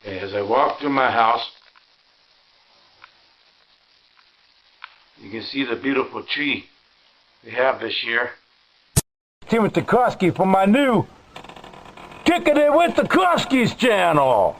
As I walk through my house, you can see the beautiful tree we have this year. Tymon from my new Kicking It with the Kerofsky's channel.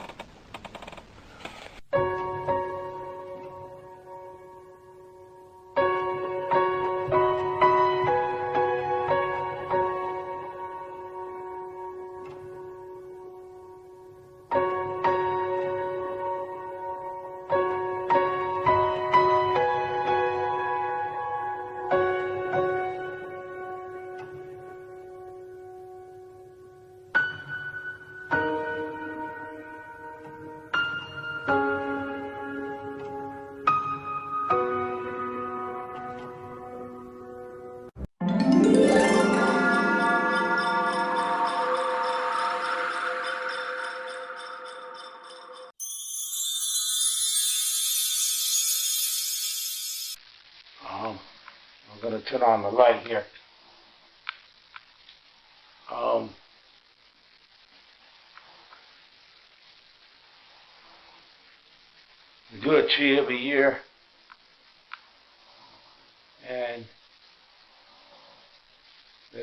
I'm going to turn on the light here. We do a tree every year, and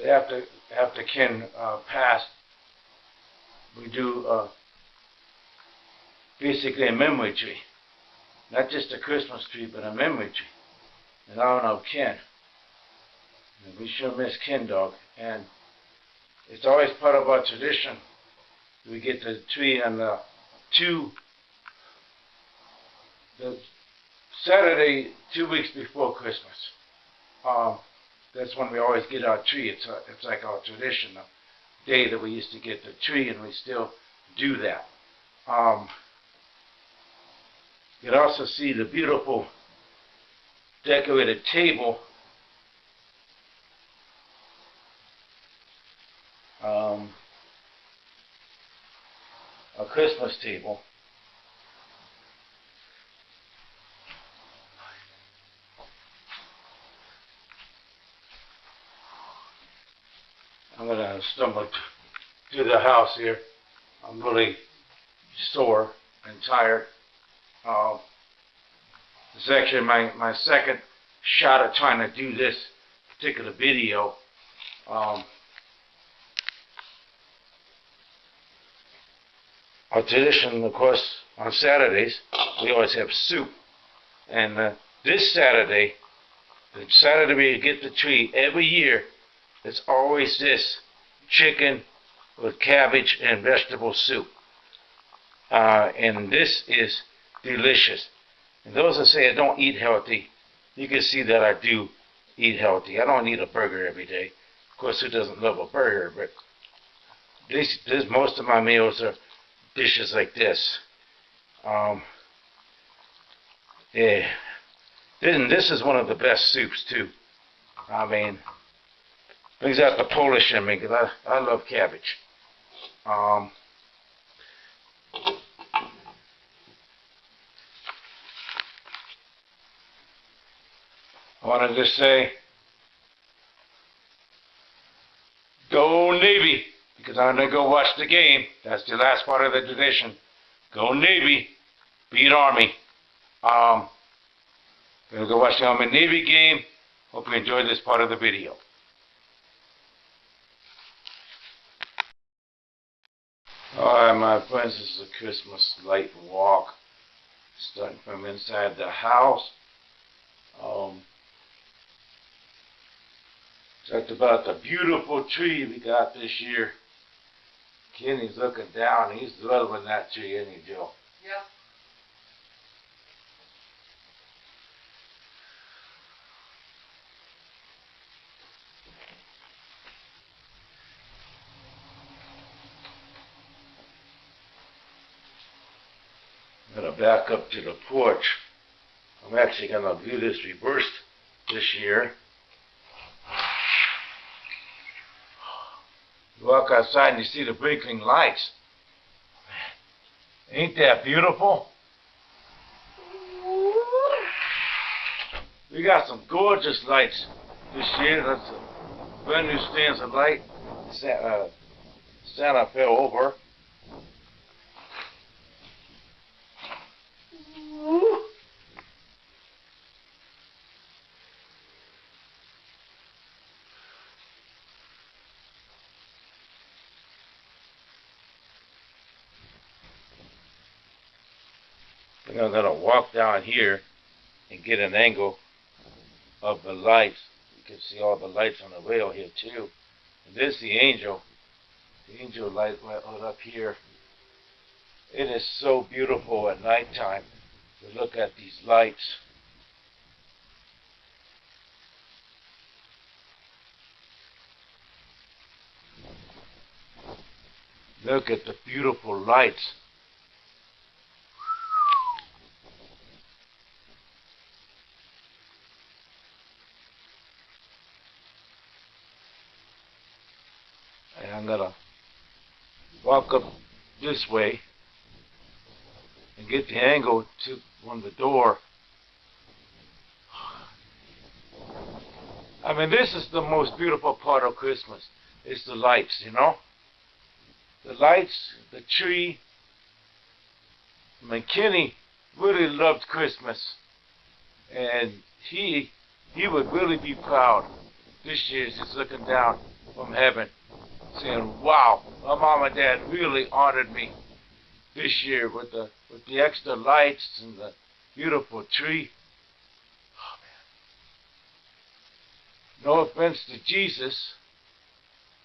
after Ken passed, we do basically a memory tree, not just a Christmas tree, but a memory tree in honor of Ken. And we sure miss Ken, dog, and it's always part of our tradition. We get the tree on the Saturday 2 weeks before Christmas. That's when we always get our tree. It's like our tradition, the day that we used to get the tree, and we still do that. You can also see the beautiful decorated table. A Christmas table. I'm gonna stumble through the house here. I'm really sore and tired. This is actually my second shot at trying to do this particular video. Our tradition, of course, on Saturdays, we always have soup. And this Saturday, the Saturday we get the tree, every year, it's always this chicken with cabbage and vegetable soup. And this is delicious. And those that say I don't eat healthy, you can see that I do eat healthy. I don't eat a burger every day. Of course, who doesn't love a burger? But most of my meals are dishes like this. Yeah. This is one of the best soups too. I mean, brings out the Polish in me because I love cabbage. I want to just say, go Navy, because I'm going to go watch the game. That's the last part of the tradition. Go Navy, beat Army. Going to go watch the Army-Navy game. Hope you enjoyed this part of the video. Alright, my friends, this is a Christmas light walk. Starting from inside the house. Talked about the beautiful tree we got this year. Kenny's looking down. He's loving that tree, isn't he, Jill? Yep. I'm going to back up to the porch. I'm actually going to view this reversed this year. You walk outside and you see the blinking lights. Ain't that beautiful? We got some gorgeous lights this year. That's a brand new stands of light. Santa fell over. I'm gonna walk down here and get an angle of the lights. You can see all the lights on the rail here too. And there's the angel light right up here. It is so beautiful at nighttime to look at these lights. Look at the beautiful lights. And I'm gonna walk up this way and get the angle on the door. I mean, this is the most beautiful part of Christmas. It's the lights, you know? The lights, the tree. I mean, Kenny really loved Christmas. And he would really be proud this year just looking down from heaven saying, wow, my mom and dad really honored me this year with the extra lights and the beautiful tree. Oh, man. No offense to Jesus,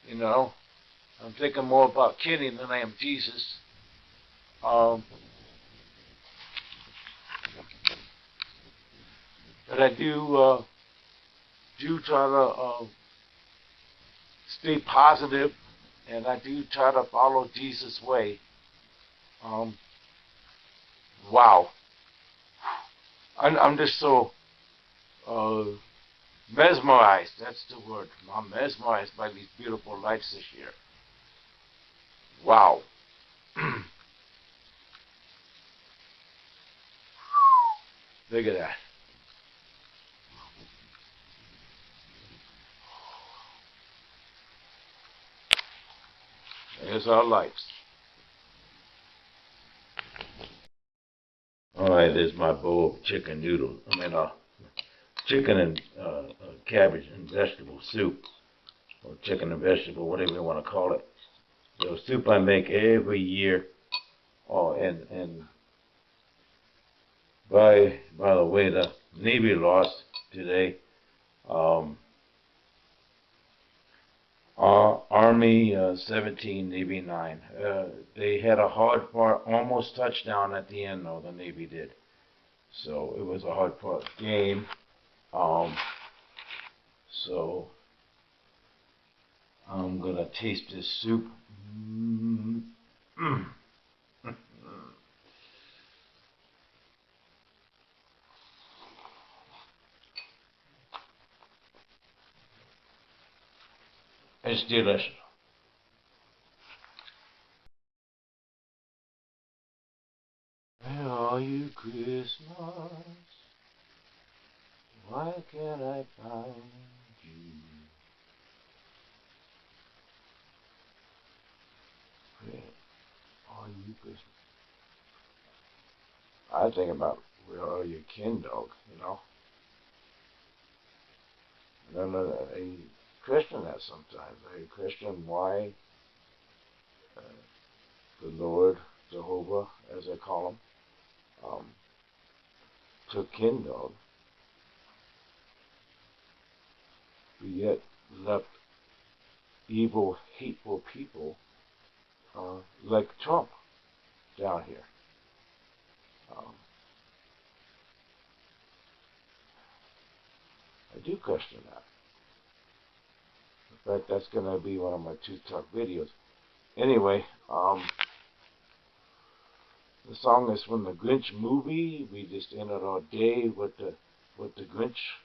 you know, I'm thinking more about Kenny than I am Jesus. But I do try to stay positive, and I do try to follow Jesus' way. Wow. I'm just so mesmerized. That's the word. I'm mesmerized by these beautiful lights this year. Wow. Look at that. There's our lights. Alright, there's my bowl of chicken noodle. Chicken and cabbage and vegetable soup. Or chicken and vegetable, whatever you want to call it. The soup I make every year. Oh, and by the way, the Navy lost today. Army 17, Navy 9. They had a hard part, almost touchdown at the end, though, the Navy did. So it was a hard part game. So I'm going to taste this soup. It's delicious. Where are you, Christmas? Why can't I find you? Where are you, Christmas? I think about where are you, kin dog, you know? And then I question that sometimes. I question why the Lord, Jehovah, as I call him, took kin dog, but yet left evil, hateful people like Trump down here. I do question that. In fact, that's going to be one of my Truth Talk videos. Anyway, the song is from the Grinch movie. We just ended our day with the Grinch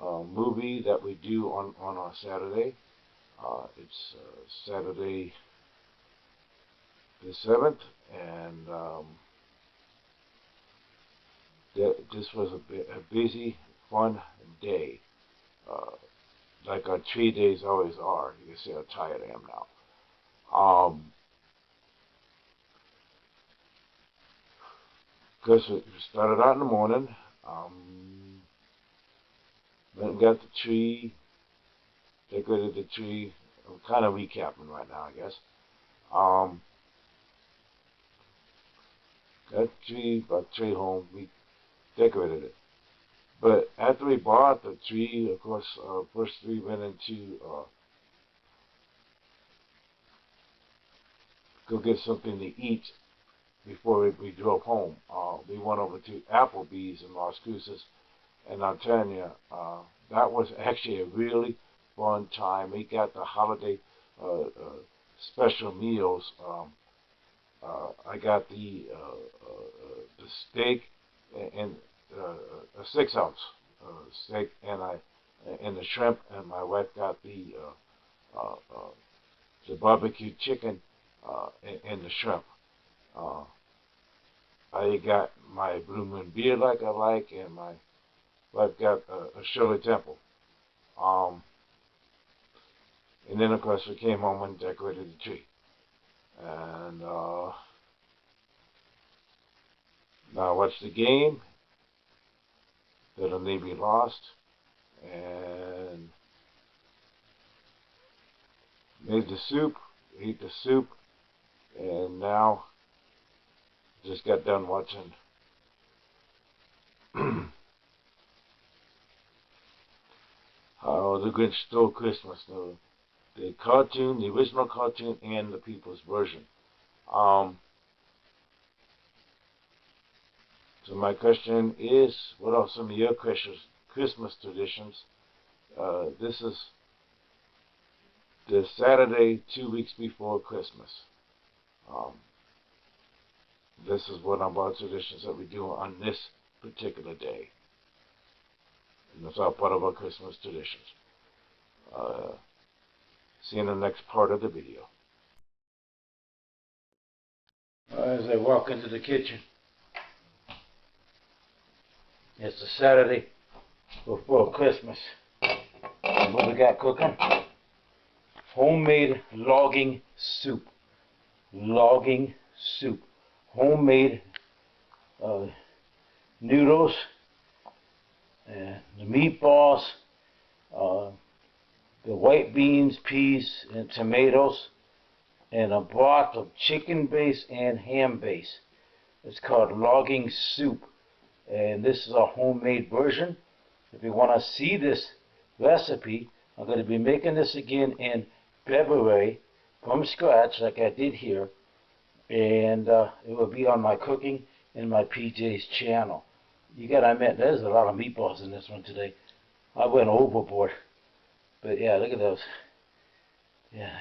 movie that we do on our Saturday. It's Saturday the 7th, and this was a busy, fun day. Like our 3 days always are. You can see how tired I am now. Because we started out in the morning, went and got the tree, decorated the tree. I'm kind of recapping right now, I guess. that tree, brought the tree home, we decorated it. But after we bought the tree, of course, first we went into go get something to eat before we drove home. We went over to Applebee's in Las Cruces, and I'm telling you, that was actually a really fun time. We got the holiday special meals. I got the steak and a 6-ounce steak, and the shrimp, and my wife got the barbecue chicken and the shrimp. I got my Blue Moon beer like I like, and my wife got a Shirley Temple. And then of course we came home and decorated the tree. And now I watched the game. The Navy lost, and made the soup, ate the soup, and now just got done watching How the Grinch Stole Christmas, the cartoon, the original cartoon, and the people's version. So my question is, what are some of your Christmas traditions? This is the Saturday 2 weeks before Christmas. This is what our traditions that we do on this particular day. And that's all part of our Christmas traditions. See you in the next part of the video. As I walk into the kitchen, it's a Saturday before Christmas. And what we got cooking? Homemade logging soup. Logging soup. Homemade noodles, and the meatballs, the white beans, peas, and tomatoes, and a broth of chicken base and ham base. It's called logging soup, and this is a homemade version. If you want to see this recipe, I'm going to be making this again in February from scratch like I did here, and it will be on my Cooking in My PJ's channel. You gotta admit, there's a lot of meatballs in this one today. I went overboard. But yeah, look at those. Yeah.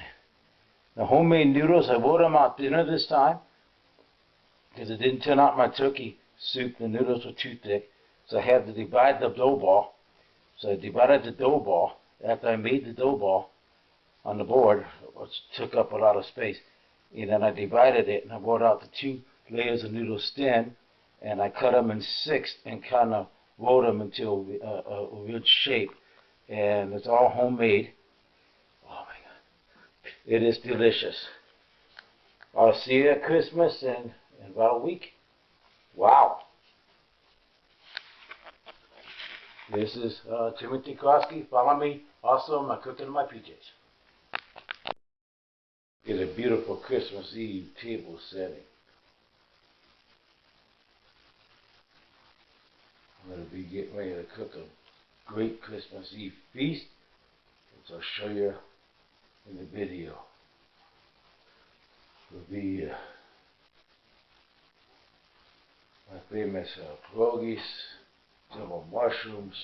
The homemade noodles, I wrote them out thinner this time because it didn't turn out my turkey soup. The noodles were too thick. So I had to divide the dough ball. So I divided the dough ball after I made the dough ball on the board, which took up a lot of space. And then I divided it, and I brought out the 2 layers of noodles thin, and I cut them in 6 and kind of rolled them into a weird shape. And it's all homemade. Oh my God. It is delicious. I'll see you at Christmas in about a week. Wow. This is Timothy Kerofsky. Follow me also on my Cooking in My PJs. Get a beautiful Christmas Eve table setting. I'm going to be getting ready to cook a great Christmas Eve feast, which I'll show you in the video. It will be my famous pierogies, double mushrooms,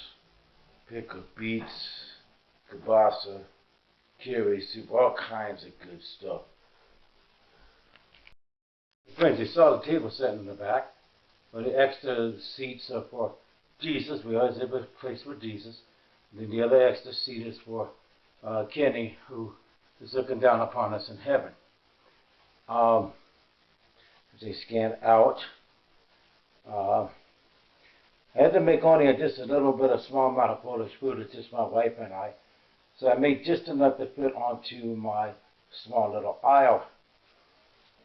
pickled beets, kielbasa, curry soup, all kinds of good stuff. Friends, you saw the table set in the back. Well, the extra seats are for Jesus. We always have a place for Jesus. And then the other extra seat is for Kenny, who is looking down upon us in heaven. As they scan out, I had to make only just a little bit of small amount of Polish food. It's just my wife and I. So I made just enough to fit onto my small little aisle.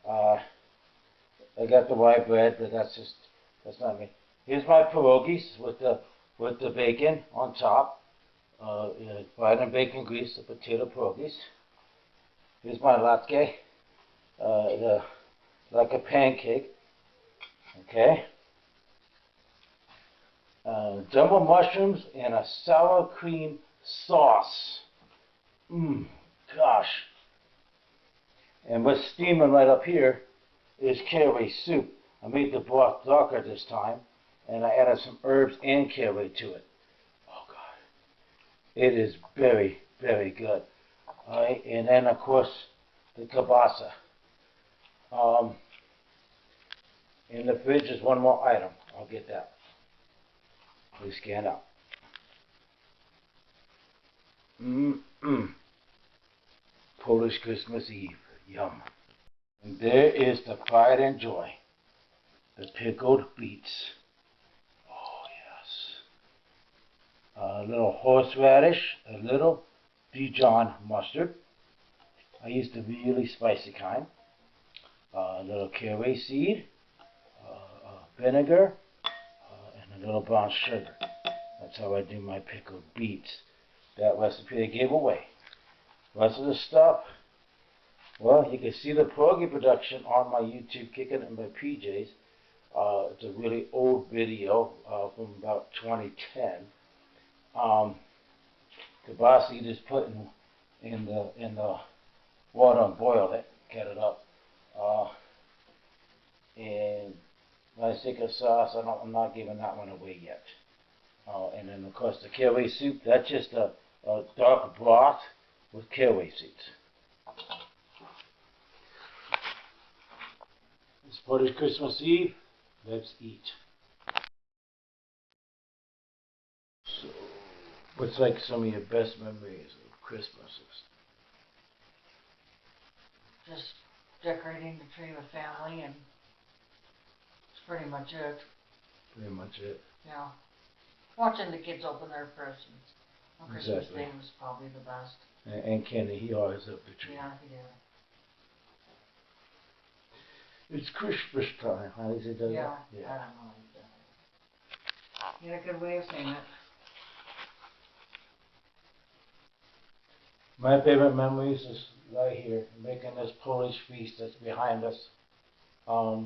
I got the white bread, but that's not me. Here's my pierogies with the bacon on top. Fried in bacon grease, the potato pierogies. Here's my latke, like a pancake. Okay. Jumbo mushrooms and a sour cream sauce. Gosh. And what's steaming right up here is caraway soup. I made the broth darker this time, and I added some herbs and caraway to it. Oh God. It is very, very good. Alright, and then of course the kielbasa. In the fridge is one more item. I'll get that. Please scan out. Polish Christmas Eve. Yum. And there is the pride and joy. The pickled beets. Oh yes. A little horseradish, a little Dijon mustard. I used the really spicy kind. A little caraway seed, vinegar, and a little brown sugar. That's how I do my pickled beets. That recipe I gave away. Rest of the stuff, well, you can see the Porgy production on my YouTube, Kicking It in My PJs. It's a really old video from about 2010. Kielbasa, you just put in the water and boil it, get it up. And Wesolych sauce, I'm not giving that one away yet. And then of course the caraway soup, that's just a dark broth with caraway seeds. It's Polish Christmas Eve. Let's eat. So, what's like some of your best memories of Christmases? Just decorating the tree with family, and that's pretty much it. Pretty much it. Yeah. Watching the kids open their presents on Christmas Exactly. Day was probably the best. And Kenny, he always up the tree. Yeah, he did. It's Christmas time. How does it do Yeah, that? I don't know. He had a good way of saying it. My favorite memories is right here, making this Polish feast that's behind us. I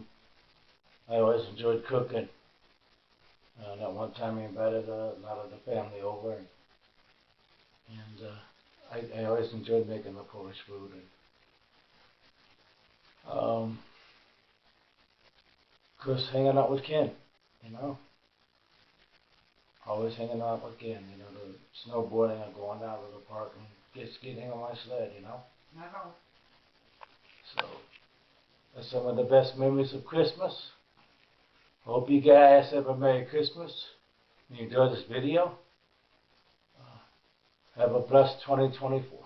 always enjoyed cooking. That one time we invited a lot of the family over, and I always enjoyed making the Polish food. And, of course, hanging out with Ken, you know. Always hanging out with Ken, you know, the snowboarding and going down to the park and just getting on my sled, you know. I know. So, that's some of the best memories of Christmas. Hope you guys have a Merry Christmas. You enjoy this video. Have a blessed 2024.